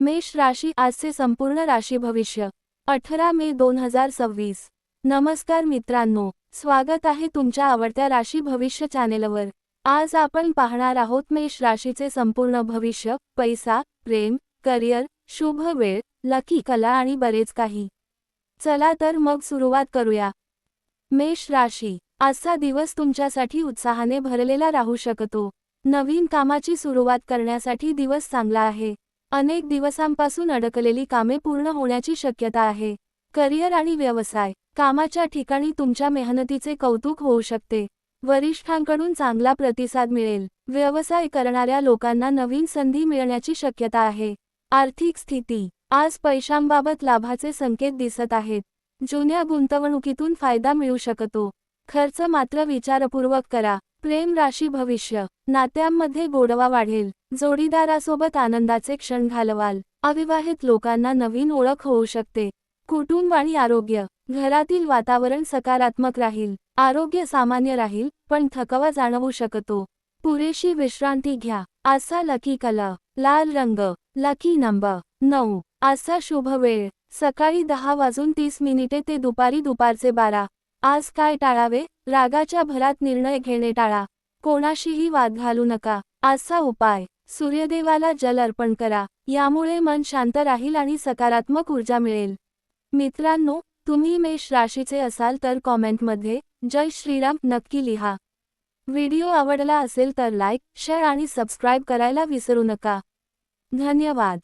मेष राशी आजचे संपूर्ण राशी भविष्य 18 मे 2026। नमस्कार मित्रांनो, स्वागत आहे तुमच्या आवडत्या राशी भविष्य चॅनेलवर। आज आपण पाहणार आहोत मेष राशीचे संपूर्ण भविष्य, पैसा, प्रेम, करिअर, शुभ वेळ, लकी कला आणि बरेच काही। चला तर मग सुरुवात करूया। मेष राशी, आजचा दिवस तुमच्यासाठी उत्साहाने भरलेला राहू शकतो। नवीन कामाची सुरुवात करण्यासाठी दिवस चांगला आहे। अनेक दिवसांपासून अडकलेली कामे पूर्ण होण्याची शक्यता आहे। करिअर आणि व्यवसाय, कामाच्या ठिकाणी तुमच्या मेहनतीचे कौतुक होऊ शकते। वरिष्ठांकडून चांगला प्रतिसाद मिळेल। व्यवसाय करणाऱ्या लोकांना नवीन संधी मिळण्याची शक्यता आहे। आर्थिक स्थिती, आज पैशांबाबत लाभाचे संकेत दिसत आहेत। जुन्या गुंतवणुकीतून फायदा मिळू शकतो। खर्च मात्र विचारपूर्वक करा। प्रेम राशी भविष्य, नात्यांमध्ये गोडवा वाढेल। जोडीदारासोबत आनंदाचे क्षण घालवाल। अविवाहित लोकांना नवीन ओळख होऊ शकते। कुटुंब आणि आरोग्य, घरातील वातावरण सकारात्मक राहील। आरोग्य सामान्य राहील, पण थकवा जाणवू शकतो। पुरेशी विश्रांती घ्या। आजचा लकी कलर लाल रंग, लकी नंबर 9। आजचा शुभ वेळ सकाळी 10:30 ते दुपारचे 12। आज काय टाळावे? रागाच्या भरात निर्णय घेणे टाळा। कोणाशीही वाद घालू नका। आजचा उपाय, सूर्यदेवाला जल अर्पण करा। यामुळे मन शांत राहील आणि सकारात्मक ऊर्जा मिळेल। मित्रांनो, तुम्ही मेष राशीचे असाल तर कॉमेंटमध्ये जय श्रीराम नक्की लिहा। व्हिडिओ आवडला असेल तर लाईक, शेअर आणि सबस्क्राईब करायला विसरू नका। धन्यवाद।